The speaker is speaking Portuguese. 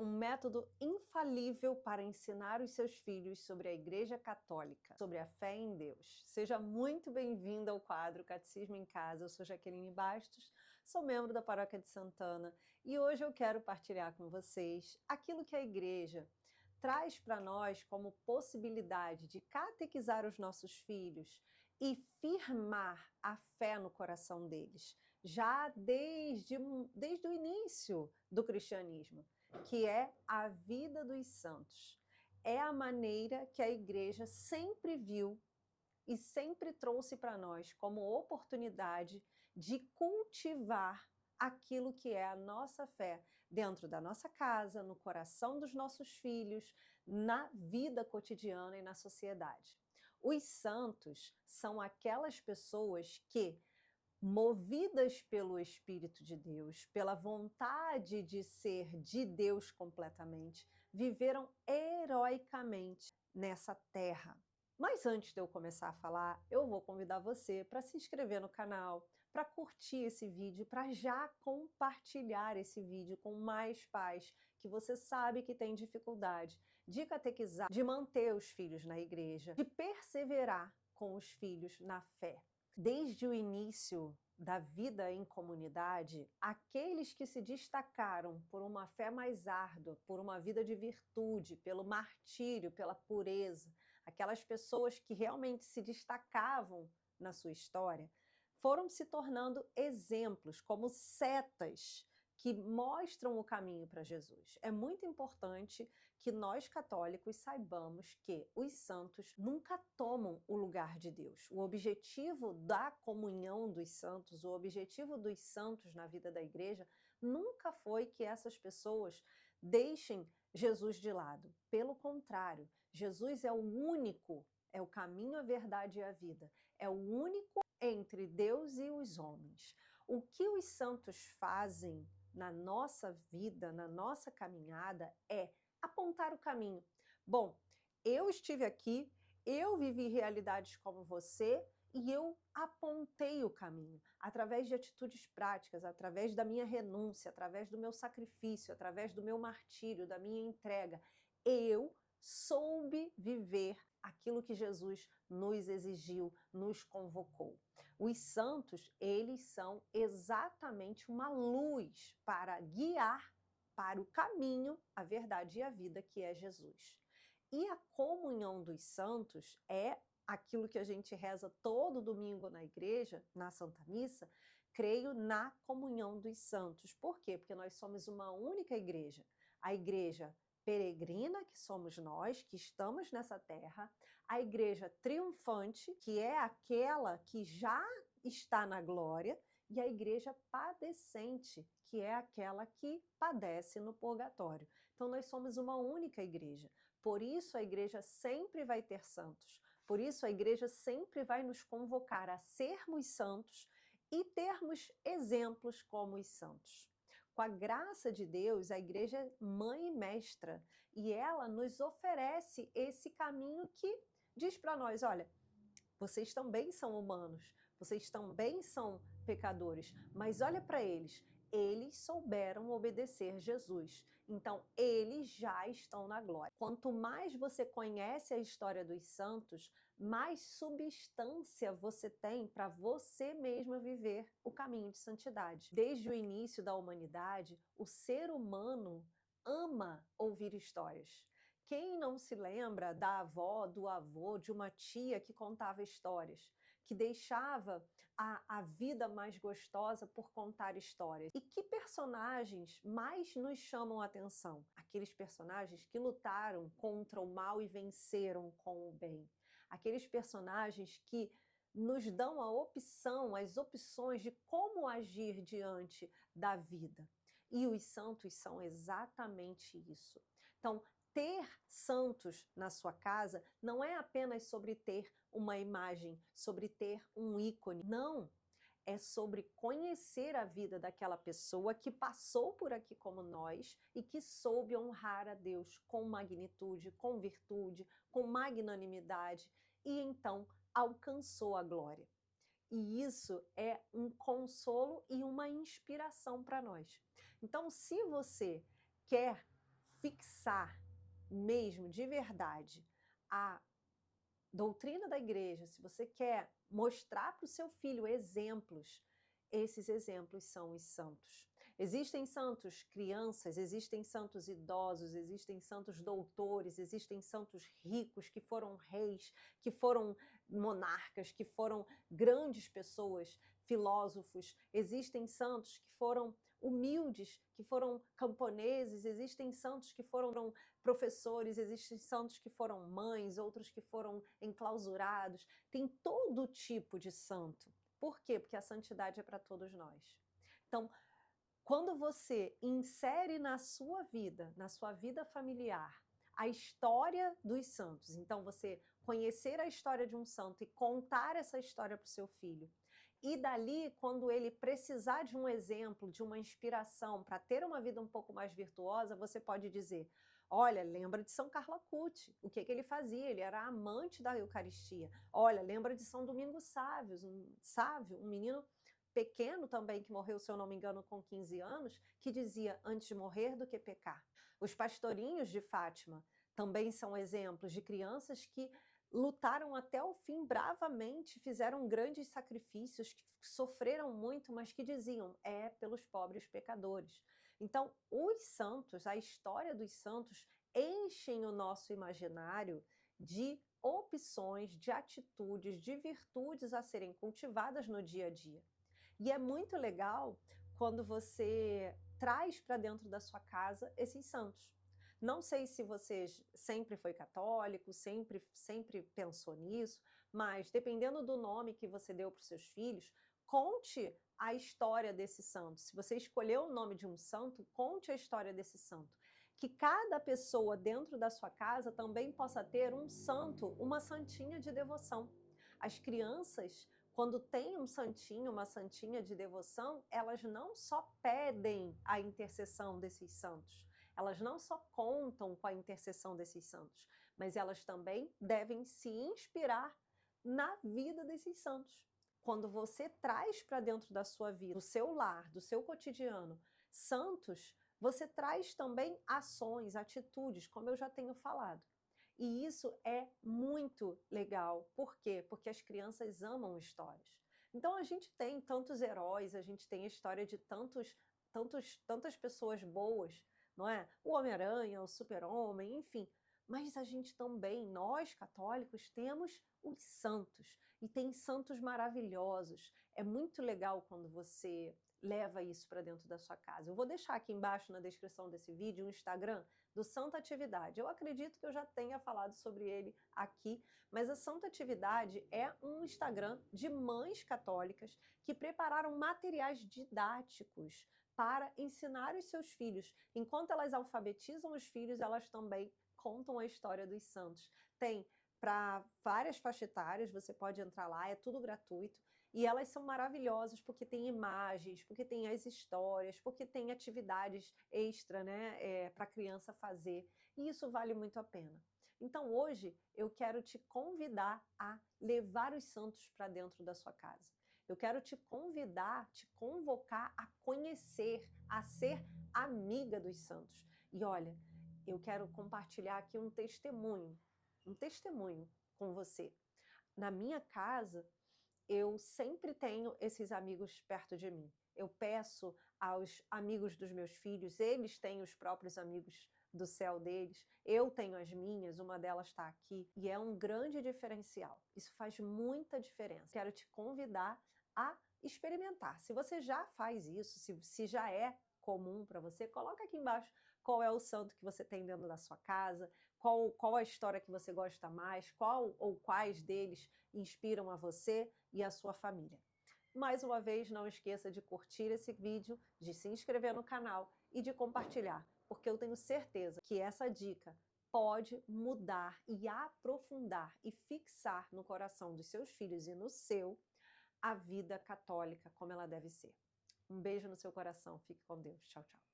um método infalível para ensinar os seus filhos sobre a Igreja Católica, sobre a fé em Deus. Seja muito bem-vindo ao quadro Catecismo em Casa. Eu sou Jaqueline Bastos, sou membro da Paróquia de Santana e hoje eu quero partilhar com vocês aquilo que a Igreja traz para nós como possibilidade de catequizar os nossos filhos e firmar a fé no coração deles, já desde o início do cristianismo, que é a vida dos santos. É a maneira que a Igreja sempre viu e sempre trouxe para nós como oportunidade de cultivar aquilo que é a nossa fé dentro da nossa casa, no coração dos nossos filhos, na vida cotidiana e na sociedade. Os santos são aquelas pessoas que, movidas pelo Espírito de Deus, pela vontade de ser de Deus completamente, viveram heroicamente nessa terra. Mas antes de eu começar a falar, eu vou convidar você para se inscrever no canal, para curtir esse vídeo, para já compartilhar esse vídeo com mais pais que você sabe que tem dificuldade de catequizar, de manter os filhos na igreja, de perseverar com os filhos na fé. Desde o início da vida em comunidade, aqueles que se destacaram por uma fé mais árdua, por uma vida de virtude, pelo martírio, pela pureza, aquelas pessoas que realmente se destacavam na sua história, foram se tornando exemplos, como setas que mostram o caminho para Jesus. É muito importante que nós católicos saibamos que os santos nunca tomam o lugar de Deus. O objetivo da comunhão dos santos, o objetivo dos santos na vida da igreja, nunca foi que essas pessoas deixem Jesus de lado. Pelo contrário, Jesus é o único, é o caminho, a verdade e a vida. É o único entre Deus e os homens. O que os santos fazem na nossa vida, na nossa caminhada, é apontar o caminho. Bom, eu estive aqui, eu vivi realidades como você e eu apontei o caminho através de atitudes práticas, através da minha renúncia, através do meu sacrifício, através do meu martírio, da minha entrega. Eu soube viver aquilo que Jesus nos exigiu, nos convocou. Os santos, eles são exatamente uma luz para guiar para o caminho, a verdade e a vida, que é Jesus. E a comunhão dos santos é aquilo que a gente reza todo domingo na igreja, na Santa Missa, creio na comunhão dos santos. Por quê? Porque nós somos uma única igreja. A igreja peregrina, que somos nós, que estamos nessa terra, a igreja triunfante, que é aquela que já está na glória, e a igreja padecente, que é aquela que padece no purgatório. Então nós somos uma única igreja. Por isso a igreja sempre vai ter santos. Por isso a igreja sempre vai nos convocar a sermos santos e termos exemplos como os santos. Com a graça de Deus, a igreja é mãe e mestra, e ela nos oferece esse caminho que diz para nós, olha, vocês também são humanos, vocês também são pecadores, mas olha para eles souberam obedecer Jesus, então eles já estão na glória. Quanto mais você conhece a história dos santos, mais substância você tem para você mesma viver o caminho de santidade. Desde o início da humanidade, o ser humano ama ouvir histórias. Quem não se lembra da avó, do avô, de uma tia que contava histórias, que deixava a vida mais gostosa por contar histórias? E que personagens mais nos chamam a atenção? Aqueles personagens que lutaram contra o mal e venceram com o bem. Aqueles personagens que nos dão a opção, as opções de como agir diante da vida. E os santos são exatamente isso. Então, ter santos na sua casa não é apenas sobre ter uma imagem, sobre ter um ícone. Não, é sobre conhecer a vida daquela pessoa que passou por aqui como nós e que soube honrar a Deus com magnitude, com virtude, com magnanimidade e então alcançou a glória. E isso é um consolo e uma inspiração para nós. Então, se você quer fixar mesmo, de verdade, a doutrina da igreja, se você quer mostrar para o seu filho exemplos, esses exemplos são os santos. Existem santos crianças, existem santos idosos, existem santos doutores, existem santos ricos que foram reis, que foram monarcas, que foram grandes pessoas, filósofos, existem santos que foram humildes, que foram camponeses, existem santos que foram professores, existem santos que foram mães, outros que foram enclausurados, tem todo tipo de santo. Por quê? Porque a santidade é para todos nós. Então, quando você insere na sua vida familiar, a história dos santos, então você conhecer a história de um santo e contar essa história para o seu filho, e dali, quando ele precisar de um exemplo, de uma inspiração para ter uma vida um pouco mais virtuosa, você pode dizer: olha, lembra de São Carlo Acutis, o que ele fazia? Ele era amante da Eucaristia. Olha, lembra de São Domingos Sávio, um menino pequeno também, que morreu, se eu não me engano, com 15 anos, que dizia: antes de morrer do que pecar. Os pastorinhos de Fátima também são exemplos de crianças que lutaram até o fim bravamente, fizeram grandes sacrifícios, que sofreram muito, mas que diziam: é pelos pobres pecadores. Então, os santos, a história dos santos, enchem o nosso imaginário de opções, de atitudes, de virtudes a serem cultivadas no dia a dia. E é muito legal quando você traz para dentro da sua casa esses santos. Não sei se você sempre foi católico, sempre pensou nisso, mas dependendo do nome que você deu para os seus filhos, conte a história desse santo. Se você escolheu o nome de um santo, conte a história desse santo. Que cada pessoa dentro da sua casa também possa ter um santo, uma santinha de devoção. As crianças, quando tem um santinho, uma santinha de devoção, elas não só pedem a intercessão desses santos, elas não só contam com a intercessão desses santos, mas elas também devem se inspirar na vida desses santos. Quando você traz para dentro da sua vida, do seu lar, do seu cotidiano, santos, você traz também ações, atitudes, como eu já tenho falado. E isso é muito legal. Por quê? Porque as crianças amam histórias. Então a gente tem tantos heróis, a gente tem a história de tantas pessoas boas, não é? O Homem-Aranha, o Super-Homem, enfim. Mas a gente também, nós católicos, temos os santos. E tem santos maravilhosos. É muito legal quando você leva isso para dentro da sua casa. Eu vou deixar aqui embaixo na descrição desse vídeo o Instagram do Santa Atividade. Eu acredito que eu já tenha falado sobre ele aqui, mas a Santa Atividade é um Instagram de mães católicas que prepararam materiais didáticos para ensinar os seus filhos. Enquanto elas alfabetizam os filhos, elas também contam a história dos santos. Tem para várias faixas etárias, você pode entrar lá, é tudo gratuito. E elas são maravilhosas porque tem imagens, porque tem as histórias, porque tem atividades extra, né, para a criança fazer. E isso vale muito a pena. Então hoje eu quero te convidar a levar os santos para dentro da sua casa. Eu quero te convidar, te convocar a conhecer, a ser amiga dos santos. E olha, eu quero compartilhar aqui um testemunho com você. Na minha casa, eu sempre tenho esses amigos perto de mim. Eu peço aos amigos dos meus filhos, eles têm os próprios amigos do céu deles, eu tenho as minhas, uma delas está aqui, e é um grande diferencial. Isso faz muita diferença. Quero te convidar a experimentar. Se você já faz isso, se já é comum para você, coloca aqui embaixo qual é o santo que você tem dentro da sua casa, qual a história que você gosta mais, qual ou quais deles inspiram a você e a sua família. Mais uma vez, não esqueça de curtir esse vídeo, de se inscrever no canal e de compartilhar, porque eu tenho certeza que essa dica pode mudar e aprofundar e fixar no coração dos seus filhos e no seu a vida católica como ela deve ser. Um beijo no seu coração, fique com Deus. Tchau, tchau.